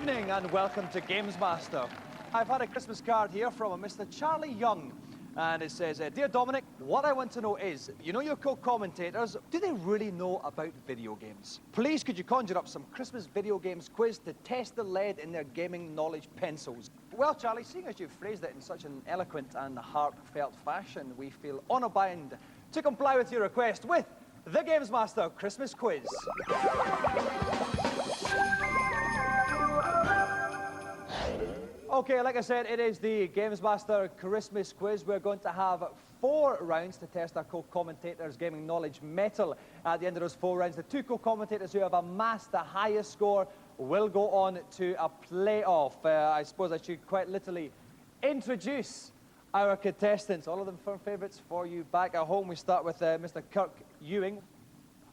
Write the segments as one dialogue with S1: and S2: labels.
S1: evening and welcome to GamesMaster. I've had a Christmas card here from a Mr. Charlie Young, and it says, Dear Dominic, what I want to know is, you know your co-commentators, do they really know about video games? Please could you conjure up some Christmas video games quiz to test the lead in their gaming knowledge pencils? Well, Charlie, seeing as you've phrased it in such an eloquent and heartfelt fashion, we feel honour bound to comply with your request with the GamesMaster Christmas Quiz. Okay, like I said, it is the GamesMaster Christmas Quiz. We're going to have 4 rounds to test our co-commentators' gaming knowledge mettle. At the end of those 4 rounds, the 2 co-commentators who have amassed the highest score will go on to a playoff. I suppose I should quite literally introduce our contestants. All of them firm favourites for you back at home. We start with Mr. Kirk Ewing,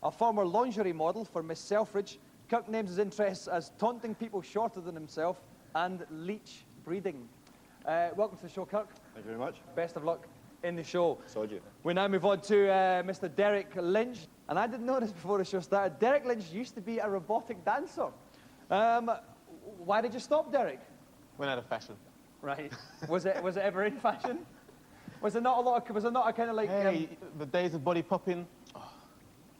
S1: a former lingerie model for Miss Selfridge. Kirk names his interests as taunting people shorter than himself and leech breeding. Welcome to the show, Kirk.
S2: Thank you very much.
S1: Best of luck in the show.
S2: So do you.
S1: We now move on to Mr. Derrick Lynch. And I didn't know this before the show started. Derrick Lynch used to be a robotic dancer. Why did you stop, Derrick?
S3: Went out of fashion.
S1: Right. Was it ever in fashion? Was there not a lot of, was there not a kind of like...
S3: Hey, the days of body popping,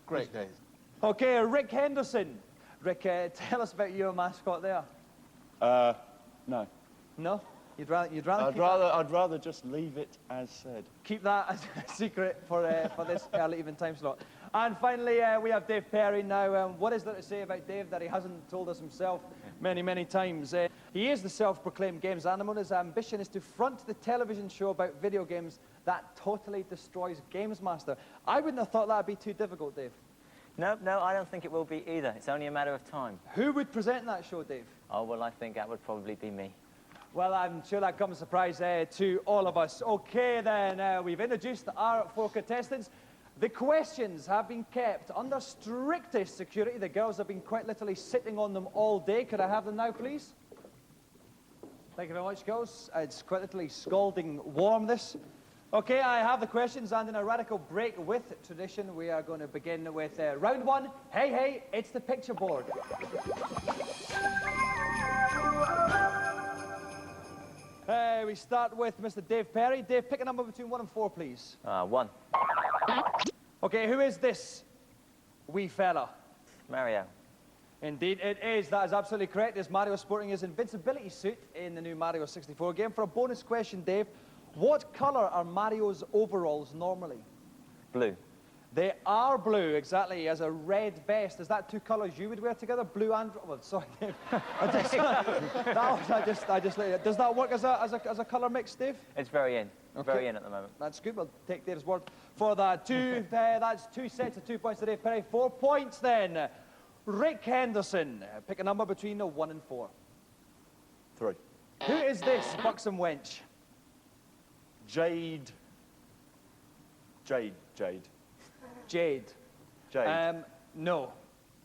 S3: great days.
S1: Okay, Rik Henderson. Rik, tell us about your mascot there.
S2: No.
S1: No? I'd
S2: rather just leave it as said.
S1: Keep that as a secret for this early evening time slot. And finally, we have Dave Perry now. What is there to say about Dave that he hasn't told us himself many, many times? He is the self-proclaimed games animal. His ambition is to front the television show about video games that totally destroys GamesMaster. I wouldn't have thought that would be too difficult, Dave.
S4: No, I don't think it will be either. It's only a matter of time.
S1: Who would present that show, Dave?
S4: Oh, well, I think that would probably be me.
S1: Well, I'm sure that comes as a surprise to all of us. Okay, then, we've introduced our 4 contestants. The questions have been kept under strictest security. The girls have been quite literally sitting on them all day. Could I have them now, please? Thank you very much, girls. It's quite literally scalding warm, this. Okay, I have the questions, and in a radical break with tradition, we are going to begin with round 1. Hey, hey, it's the picture board. We start with Mr. Dave Perry. Dave, pick a number between 1 and 4, please.
S4: 1.
S1: Okay, who is this wee fella?
S4: Mario.
S1: Indeed, it is. That is absolutely correct. It's Mario sporting his invincibility suit in the new Mario 64 game. For a bonus question, Dave, what colour are Mario's overalls normally?
S4: Blue.
S1: They are blue, exactly. He has a red vest. Is that 2 colours you would wear together? Blue and... Oh, sorry, Dave. Does that work as a colour mix, Dave?
S4: It's very in.
S1: Okay.
S4: Very in at the moment.
S1: That's good. We'll take Dave's word for that. That's 2 sets of 2 points to Dave Perry. 4 points then. Rik Henderson. Pick a number between 1 and 4.
S2: 3.
S1: Who is this buxom wench?
S2: Jade.
S1: Jade. No.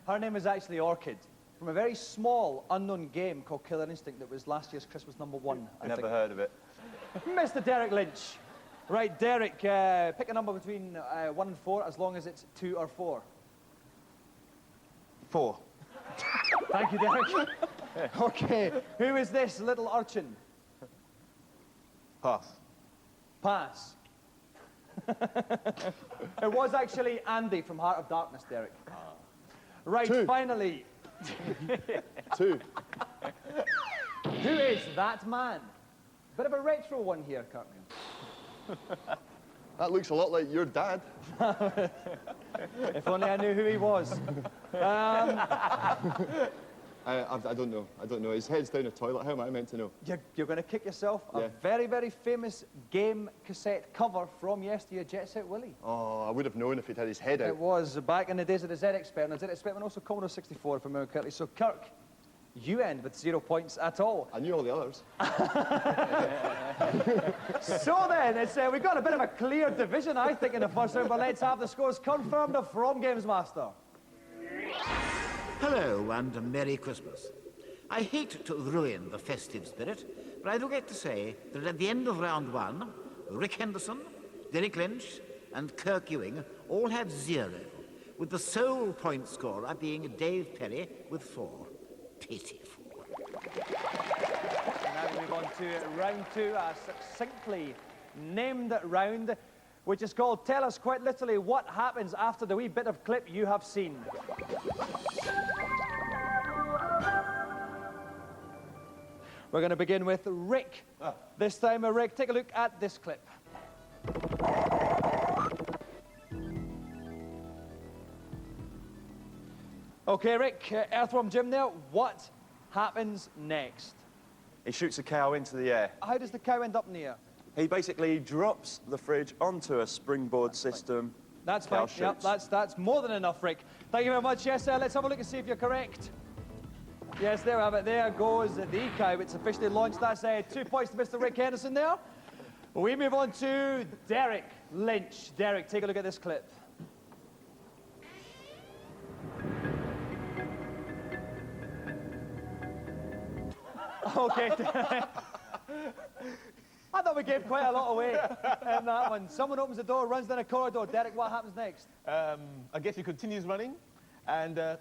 S1: Her name is actually Orchid, from a very small, unknown game called Killer Instinct that was last year's Christmas #1.
S2: Never heard of it.
S1: Mr. Derrick Lynch. Right, Derrick, pick a number between 1 and 4, as long as it's 2 or 4.
S3: 4.
S1: Thank you, Derrick. Okay, who is this little urchin?
S3: Pass.
S1: Pass. It was actually Andy from Heart of Darkness, Derrick. Right,
S2: 2.
S1: Finally.
S2: 2.
S1: Who is that man? Bit of a retro one here, Kirk.
S2: That looks a lot like your dad.
S1: If only I knew who he was.
S2: I don't know. I don't know. His head's down a toilet. How am I meant to know?
S1: You're going to kick yourself.
S2: Yeah.
S1: A very, very famous game cassette cover from yesteryear, Jet Set Willy.
S2: Oh, I would have known if he'd had his head out.
S1: It was back in the days of the ZX-Spectrum. And the ZX-Spectrum and also Commodore 64, if I remember correctly. So, Kirk, you end with 0 points at all.
S2: I knew all the others.
S1: So then, we've got a bit of a clear division, I think, in the first round, but let's have the scores confirmed from GamesMaster.
S5: Hello and a Merry Christmas. I hate to ruin the festive spirit, but I do get to say that at the end of round 1, Rik Henderson, Derrick Lynch and Kirk Ewing all had 0, with the sole point scorer being Dave Perry with 4. Pitiful.
S1: Now we move on to round 2, a succinctly named round, which is called Tell Us Quite Literally What Happens After the Wee Bit of Clip You Have Seen. We're going to begin with Rik. This time, Rik, take a look at this clip. Okay, Rik, Earthworm Jim there, what happens next?
S6: He shoots a cow into the air.
S1: How does the cow end up in the air?
S6: He basically drops the fridge onto a springboard system.
S1: That's
S6: Cow
S1: fine. Yep,
S6: shoots.
S1: that's more than enough, Rik. Thank you very much. Yes, let's have a look and see if you're correct. Yes, there we have it. There goes the cow. It's officially launched. That's 2 points to Mr. Rik Henderson there. We move on to Derrick Lynch. Derrick, take a look at this clip. Okay. I thought we gave quite a lot away in that one. Someone opens the door, runs down a corridor. Derrick, what happens next?
S3: I guess he continues running, and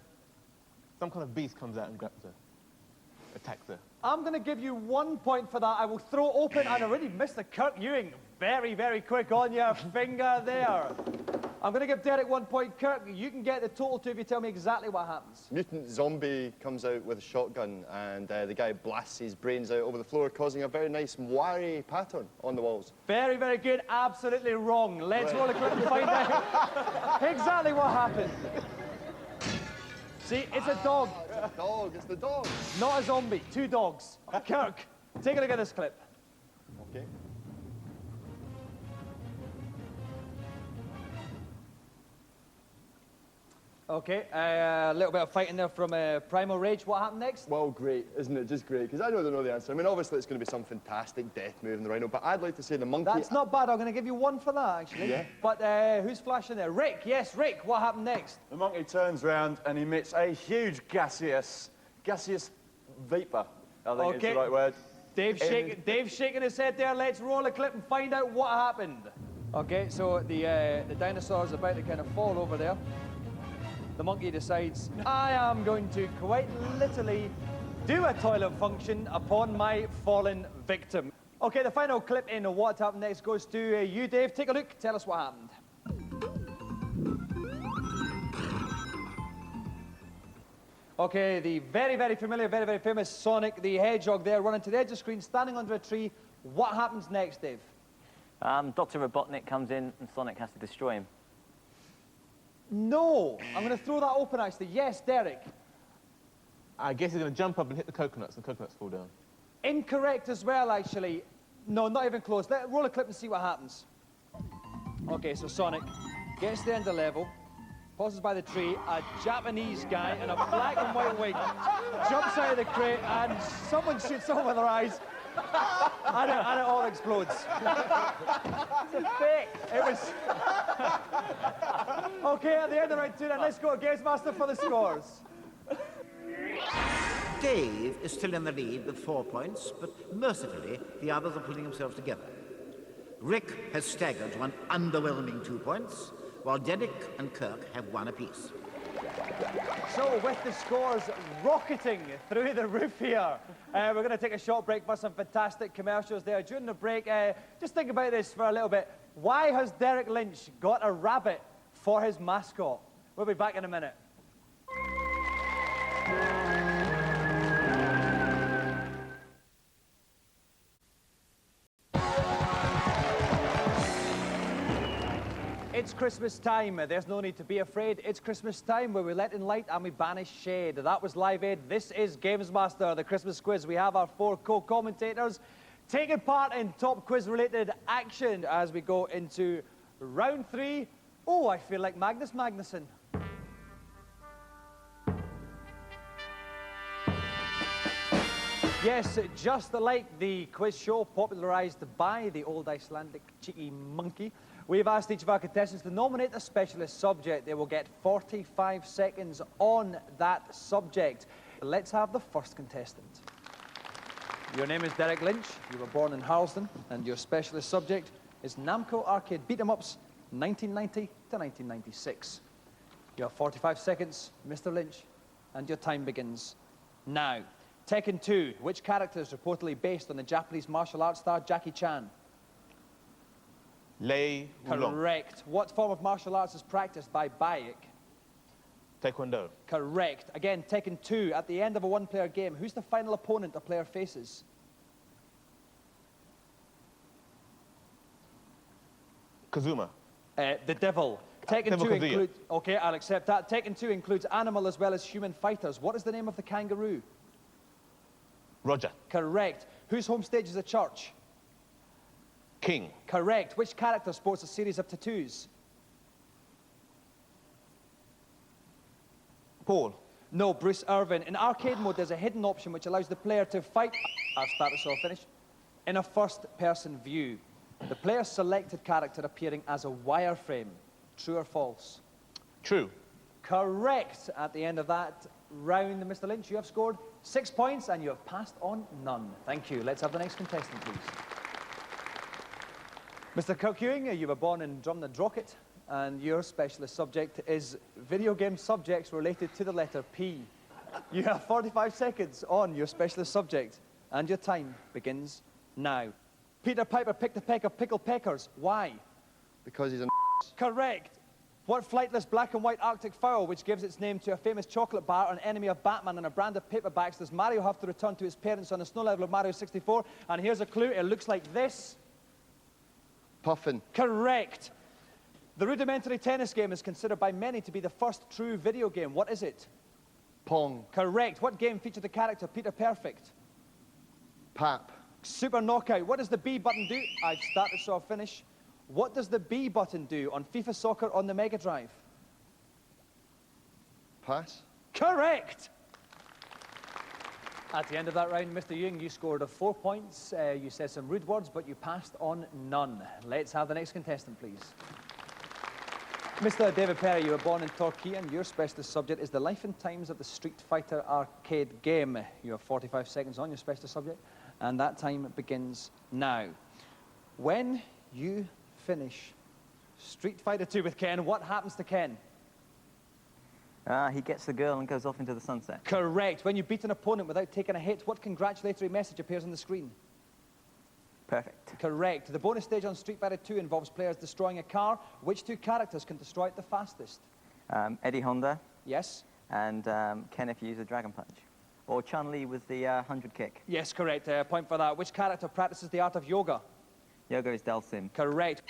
S3: some kind of beast comes out and grabs her, attacks her.
S1: I'm going to give you 1 point for that. I will throw open, and already Mr. Kirk Ewing. Very, very quick on your finger there. I'm going to give Derrick 1 point. Kirk, you can get the total too if you tell me exactly what happens.
S2: Mutant zombie comes out with a shotgun, and the guy blasts his brains out over the floor, causing a very nice wiry pattern on the walls.
S1: Very, very good. Absolutely wrong. Let's roll a clip and find out exactly what happened. See, it's a dog.
S2: It's a dog. It's the dog.
S1: Not a zombie. 2 dogs. Kirk, take a look at this clip.
S2: Okay.
S1: Okay, a little bit of fighting there from Primal Rage. What happened next?
S2: Well, great, isn't it? Just great, because I don't know the answer. I mean, obviously, it's going to be some fantastic death move in the rhino, but I'd like to say the monkey...
S1: That's not bad. I'm going to give you 1 for that, actually.
S2: Yeah.
S1: But who's flashing there? Rik. Yes, Rik. What happened next?
S6: The monkey turns round and emits a huge gaseous vapor, I think is the right word.
S1: Dave's shaking his head there. Let's roll a clip and find out what happened. Okay, so the dinosaur's about to kind of fall over there. The monkey decides, I am going to quite literally do a toilet function upon my fallen victim. Okay, the final clip in What Happened Next goes to you, Dave. Take a look. Tell us what happened. Okay, the very, very familiar, very, very famous Sonic the Hedgehog there running to the edge of the screen, standing under a tree. What happens next, Dave?
S4: Dr. Robotnik comes in and Sonic has to destroy him.
S1: No. I'm going to throw that open, actually. Yes, Derrick.
S3: I guess he's going to jump up and hit the coconuts, and the coconuts fall down.
S1: Incorrect as well, actually. No, not even close. Roll a clip and see what happens. Okay, so Sonic gets to the end of the level, pauses by the tree, a Japanese guy in a black and white wig jumps out of the crate, and someone shoots someone with their eyes, and it all explodes.
S4: It's a fake.
S1: It was... Okay, at the end of round 2, then let's go to GamesMaster for the scores.
S5: Dave is still in the lead with 4 points, but mercifully, the others are pulling themselves together. Rik has staggered to an underwhelming 2 points, while Derrick and Kirk have 1 apiece.
S1: So, with the scores rocketing through the roof here, we're going to take a short break for some fantastic commercials there. During the break, just think about this for a little bit. Why has Derrick Lynch got a rabbit for his mascot? We'll be back in a minute. It's Christmas time. There's no need to be afraid. It's Christmas time where we let in light and we banish shade. That was Live Aid. This is GamesMaster, the Christmas quiz. We have our 4 co-commentators taking part in top quiz-related action as we go into round 3. Oh, I feel like Magnus Magnusson. Yes, just like the quiz show popularised by the old Icelandic cheeky monkey, we've asked each of our contestants to nominate a specialist subject. They will get 45 seconds on that subject. Let's have the first contestant. Your name is Derrick Lynch. You were born in Harlesden, and your specialist subject is Namco Arcade Beat-em-Ups 1990 to 1996. You have 45 seconds, Mr. Lynch, and your time begins now. Tekken 2. Which character is reportedly based on the Japanese martial arts star Jackie Chan?
S3: Lei Wulong.
S1: Correct. What form of martial arts is practiced by Bayek?
S3: Taekwondo.
S1: Correct. Again, Tekken 2. At the end of a one-player game, who's the final opponent a player faces?
S3: Kazuma.
S1: The Devil. Tekken
S3: Devil
S1: 2
S3: Kazuya.
S1: includes... Okay, I'll accept that. Tekken 2 includes animal as well as human fighters. What is the name of the kangaroo?
S3: Roger.
S1: Correct. Whose home stage is a church?
S3: King.
S1: Correct. Which character sports a series of tattoos?
S3: Paul.
S1: No, Bruce Irvin. In arcade mode, there's a hidden option which allows the player to fight... I'll start this off, finish. In a first-person view. The player's selected character appearing as a wireframe. True or false?
S3: True.
S1: Correct. At the end of that round, Mr. Lynch, you have scored 6 points and you have passed on none. Thank you. Let's have the next contestant, please. Mr. Kirk Ewing, you were born in Drumnadrochit, and your specialist subject is video game subjects related to the letter P. You have 45 seconds on your specialist subject, and your time begins now. Peter Piper picked a peck of pickled peckers. Why?
S2: Because he's a
S1: Correct. What flightless black and white Arctic fowl, which gives its name to a famous chocolate bar, an enemy of Batman, and a brand of paperbacks, does Mario have to return to his parents on the snow level of Mario 64? And here's a clue. It looks like this.
S2: Puffin.
S1: Correct. The rudimentary tennis game is considered by many to be the first true video game. What is it?
S2: Pong.
S1: Correct. What game featured the character Peter Perfect?
S2: Pap.
S1: Super Knockout. What does the B button do? I've started, so I'll finish. What does the B button do on FIFA Soccer on the Mega Drive?
S2: Pass.
S1: Correct. At the end of that round, Mr. Ewing, you scored 4 points. You said some rude words, but you passed on none. Let's have the next contestant, please. Mr. David Perry, you were born in Torquay, and your specialist subject is the life and times of the Street Fighter arcade game. You have 45 seconds on your specialist subject, and that time begins now. When you finish Street Fighter 2 with Ken, what happens to Ken?
S4: He gets the girl and goes off into the sunset.
S1: Correct. When you beat an opponent without taking a hit, what congratulatory message appears on the screen?
S4: Perfect.
S1: Correct. The bonus stage on Street Fighter 2 involves players destroying a car. Which two characters can destroy it the fastest?
S4: Eddie Honda
S1: Yes.
S4: and Ken if you use a Dragon Punch. Or Chun-Li with the 100 kick.
S1: Yes, correct. Point for that. Which character practices the art of yoga?
S4: Yoga is Delsim.
S1: Correct.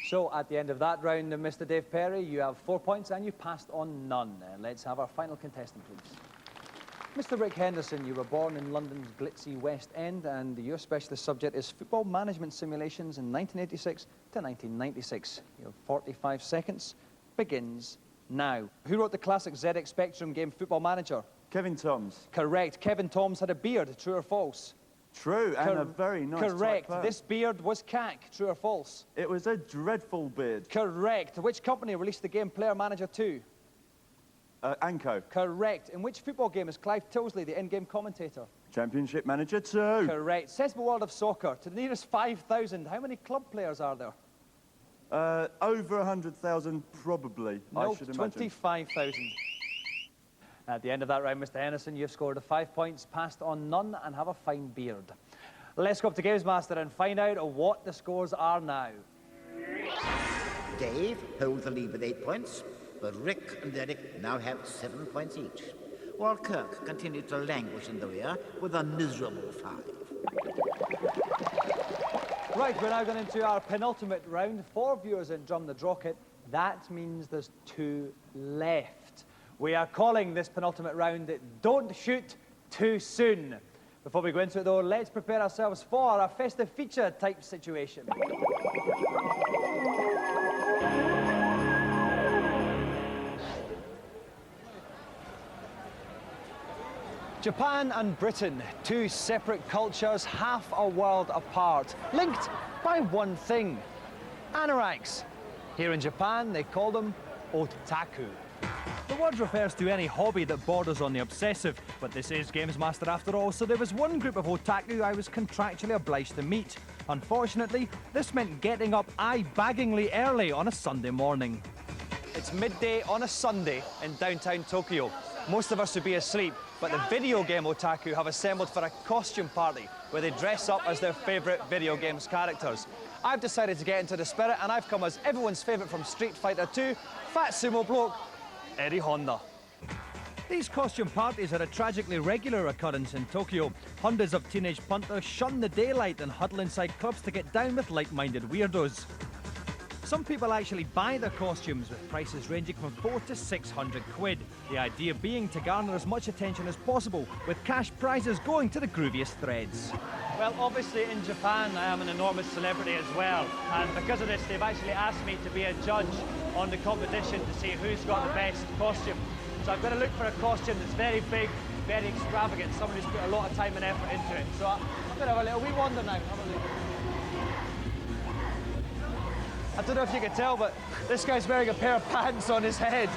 S1: So, at the end of that round, Mr. Dave Perry, you have 4 points and you passed on none. Let's have our final contestant, please. Mr. Rik Henderson, you were born in London's glitzy West End, and your specialist subject is football management simulations in 1986 to 1996. Your 45 seconds begins now. Who wrote the classic ZX Spectrum game Football Manager?
S6: Kevin Toms.
S1: Correct. Kevin Toms had a beard. True or false?
S6: True, and a very nice
S1: Correct.
S6: tight perm.
S1: This beard was cack. True or false?
S6: It was a dreadful beard.
S1: Correct. Which company released the game Player Manager 2?
S6: Anko.
S1: Correct. In which football game is Clive Tilsley the in-game commentator?
S6: Championship Manager 2.
S1: Correct. Sensible world of soccer. To the nearest 5,000, how many club players are there?
S6: Over 100,000, probably,
S1: No,
S6: I should imagine.
S1: 25,000. At the end of that round, Mr. Henderson, you've scored 5 points, passed on none, and have a fine beard. Let's go up to GamesMaster and find out what the scores are now.
S5: Dave holds the lead with 8 points, but Rik and Derrick now have 7 points each, while Kirk continues to languish in the rear with a miserable 5.
S1: Right, we're now going into our penultimate round. 4 viewers in Drumnadrochit. That means there's 2 left. We are calling this penultimate round Don't Shoot Too Soon. Before we go into it, though, let's prepare ourselves for a festive feature type situation. Japan and Britain, 2 separate cultures, half a world apart, linked by one thing, anoraks. Here in Japan, they call them otaku. The word refers to any hobby that borders on the obsessive, but this is GamesMaster after all, so there was one group of otaku I was contractually obliged to meet. Unfortunately, this meant getting up eye-baggingly early on a Sunday morning. It's midday on a Sunday in downtown Tokyo. Most of us would be asleep, but the video game otaku have assembled for a costume party where they dress up as their favourite video games characters. I've decided to get into the spirit, and I've come as everyone's favourite from Street Fighter 2, Fat Sumo Bloke, Eddie Honda. These costume parties are a tragically regular occurrence in Tokyo. Hundreds of teenage punters shun the daylight and huddle inside clubs to get down with like-minded weirdos. Some people actually buy their costumes, with prices ranging from 400 to 600 quid. The idea being to garner as much attention as possible, with cash prizes going to the grooviest threads. Well, obviously in Japan I am an enormous celebrity as well, and because of this they've actually asked me to be a judge on the competition to see who's got the best costume. So I've got to look for a costume that's very big, very extravagant, someone who's put a lot of time and effort into it. So I'm going to have a little wee wander now. I don't know if you can tell, but this guy's wearing a pair of pants on his head.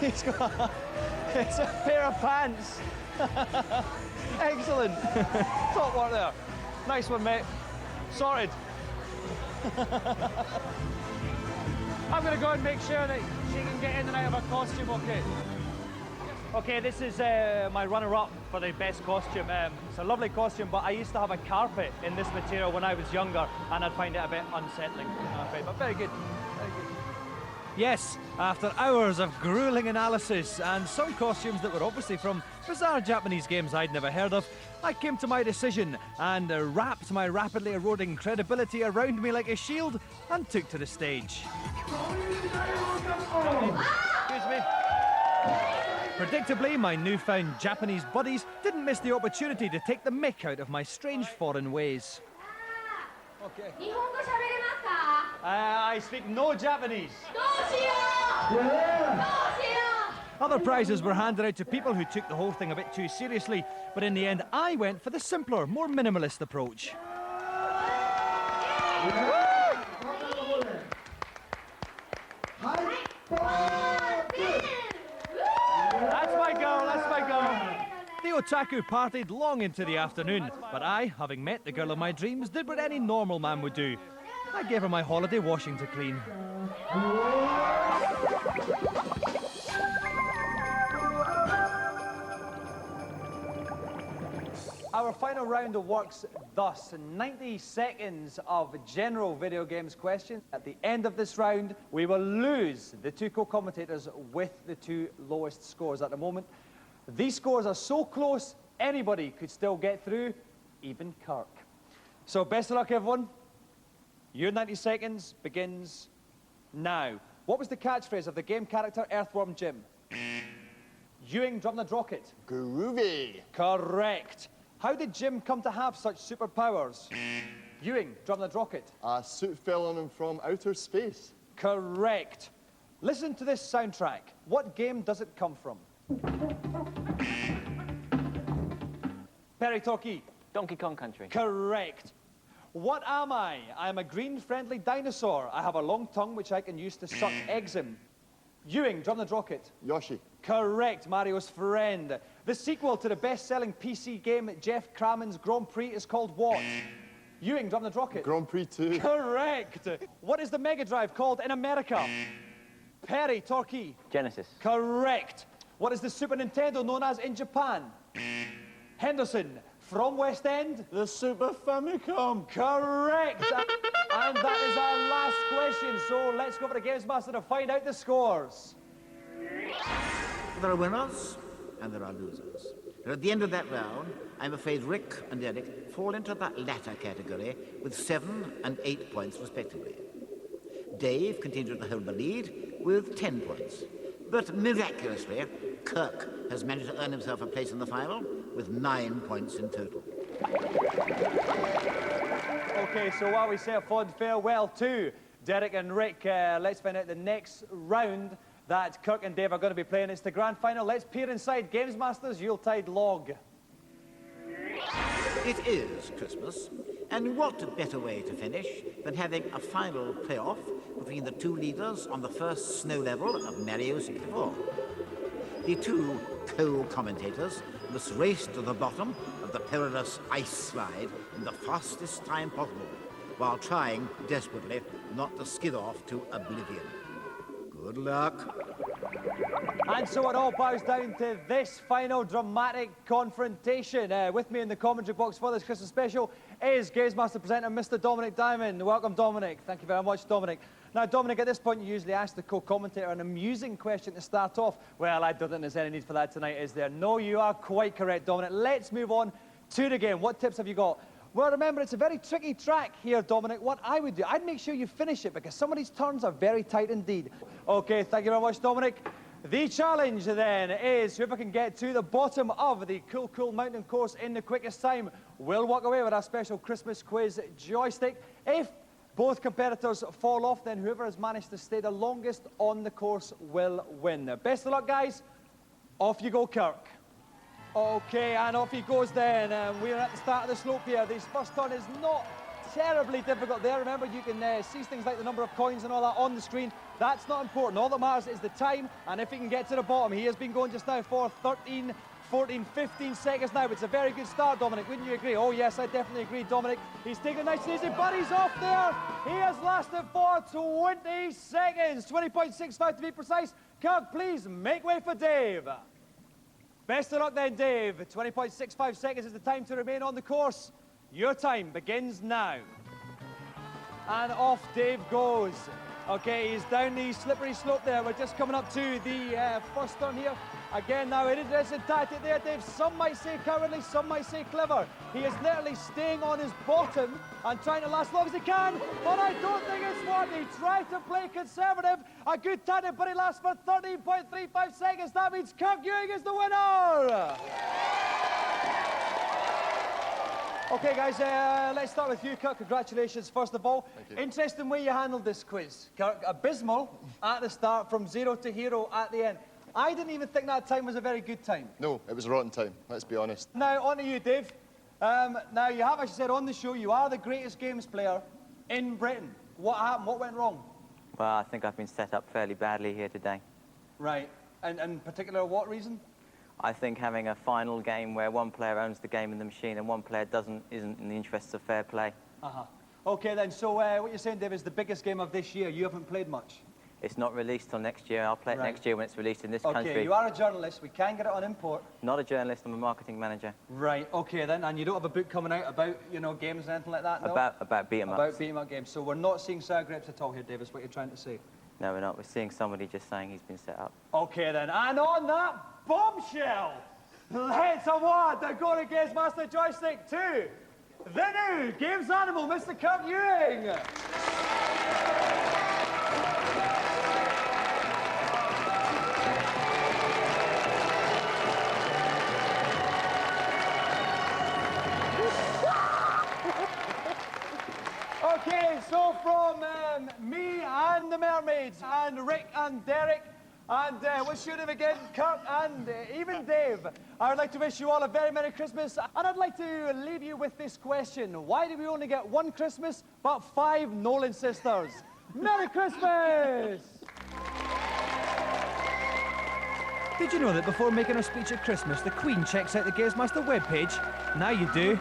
S1: It's a pair of pants. Excellent. Top work there. Nice one, mate. Sorted. I'm going to go and make sure that she can get in and out of her costume, okay? Okay, this is my runner-up for the best costume. It's a lovely costume, but I used to have a carpet in this material when I was younger, and I'd find it a bit unsettling, I'm afraid, but very good. Very good. Yes, after hours of grueling analysis and some costumes that were obviously from bizarre Japanese games I'd never heard of, I came to my decision and wrapped my rapidly eroding credibility around me like a shield and took to the stage. Excuse me. Predictably, my newfound Japanese buddies didn't miss the opportunity to take the mick out of my strange foreign ways. Okay. I speak no Japanese. Other prizes were handed out to people who took the whole thing a bit too seriously, but in the end I went for the simpler, more minimalist approach. That's my goal, that's my goal. The otaku partied long into the afternoon, but I, having met the girl of my dreams, did what any normal man would do. I gave her my holiday washing to clean. Our final round works thus: 90 seconds of general video games questions. At the end of this round, we will lose the two co-commentators with the two lowest scores at the moment. These scores are so close, anybody could still get through, even Kirk. So best of luck, everyone. Your 90 seconds begins now. What was the catchphrase of the game character Earthworm Jim? Ewing, drum the rocket.
S2: Groovy.
S1: Correct. How did Jim come to have such superpowers? Ewing, drum the rocket.
S2: A suit fell on him from outer space.
S1: Correct. Listen to this soundtrack. What game does it come from? Perry Torquay.
S7: Donkey Kong Country.
S1: Correct. What am I? I am a green friendly dinosaur. I have a long tongue which I can use to suck eggs in. Ewing, drum the rocket.
S2: Yoshi.
S1: Correct, Mario's friend. The sequel to the best-selling PC game Jeff Crammond's Grand Prix is called what? Ewing, drum the rocket.
S2: Grand Prix 2.
S1: Correct. What is the Mega Drive called in America? Perry, Torquay.
S7: Genesis.
S1: Correct. What is the Super Nintendo known as in Japan? Henderson. From West End?
S6: The Super Famicom.
S1: Correct. And that is our last question. So let's go for the GamesMaster to find out the scores.
S5: There are winners and there are losers. And at the end of that round, I'm afraid Rik and Derrick fall into that latter category with 7 and 8 points respectively. Dave continued to hold the lead with 10 points. But miraculously, Kirk has managed to earn himself a place in the final with 9 points in total.
S1: Okay, so while we say a fond farewell to Derrick and Rik, let's find out the next round that Kirk and Dave are going to be playing. It's the grand final. Let's peer inside GamesMaster's Yuletide log.
S5: It is Christmas, and what better way to finish than having a final playoff between the two leaders on the first snow level of Mario 64. The two co-commentators must race to the bottom of the perilous ice slide in the fastest time possible, while trying desperately not to skid off to oblivion. Good luck.
S1: And so it all bows down to this final dramatic confrontation. With me in the commentary box for this Christmas special is GamesMaster presenter Mr. Dominik Diamond. Welcome, Dominik. Thank you very much, Dominik. Now, Dominik, at this point, you usually ask the co-commentator an amusing question to start off. Well, I don't think there's any need for that tonight, is there? No, you are quite correct, Dominik. Let's move on to the game. What tips have you got? Well, remember, it's a very tricky track here, Dominik. What I would do, I'd make sure you finish it because some of these turns are very tight indeed. OK, thank you very much, Dominik. The challenge, then, is whoever can get to the bottom of the cool mountain course in the quickest time will walk away with our special Christmas quiz joystick. If both competitors fall off, then whoever has managed to stay the longest on the course will win. Best of luck, guys. Off you go, Kirk. OK, and off he goes then. We're at the start of the slope here. This first turn is not terribly difficult there. Remember, you can see things like the number of coins and all that on the screen. That's not important. All that matters is the time, and if he can get to the bottom. He has been going just now for 13, 14, 15 seconds now. It's a very good start, Dominik. Wouldn't you agree? Oh, yes, I definitely agree, Dominik. He's taking a nice and easy, but he's off there. He has lasted for 20 seconds. 20.65 to be precise. Kirk, please make way for Dave. Best of luck then, Dave. 20.65 seconds is the time to remain on the course. Your time begins now. And off Dave goes. OK, he's down the slippery slope there. We're just coming up to the first turn here. Again, now an interesting tactic there, Dave. Some might say cowardly, some might say clever. He is literally staying on his bottom and trying to last as long as he can, but I don't think it's smart. He tried to play conservative. A good tactic, but he lasts for 13.35 seconds. That means Kirk Ewing is the winner. OK, guys, let's start with you, Kirk. Congratulations, first of all.
S2: Thank you.
S1: Interesting way you handled this quiz, Kirk. Abysmal at the start, from 0 to hero at the end. I didn't even think that time was a very good time.
S2: No, it was a rotten time, let's be honest.
S1: Now, on to you, Dave. Now, you have actually said on the show you are the greatest games player in Britain. What happened? What went wrong?
S4: Well, I think I've been set up fairly badly here today.
S1: Right. And in particular, what reason?
S4: I think having a final game where one player owns the game in the machine and one player isn't in the interests of fair play.
S1: OK, then. So what you're saying, Dave, is the biggest game of this year. You haven't played much.
S4: It's not released till next year. I'll play it next year when it's released in this country.
S1: OK, you are a journalist. We can get it on import.
S4: Not a journalist, I'm a marketing manager.
S1: Right, OK then. And you don't have a book coming out about, you know, games or anything like that, no?
S4: About beat-em-ups.
S1: About beat-em-up games. So we're not seeing sour grapes at all here, Dave, is what you're trying to say.
S4: No, we're not. We're seeing somebody just saying he's been set up.
S1: OK then. And on that bombshell, let's award the Golden GamesMaster Joystick to the new Games Animal, Mr. Kirk Ewing. OK, so from me and the Mermaids and Rik and Derrick and what's your name again? Kirk and even Dave, I would like to wish you all a very Merry Christmas, and I'd like to leave you with this question. Why do we only get one Christmas but 5 Nolan sisters? Merry Christmas! Did you know that before making her speech at Christmas, the Queen checks out the GamesMaster webpage? Now you do.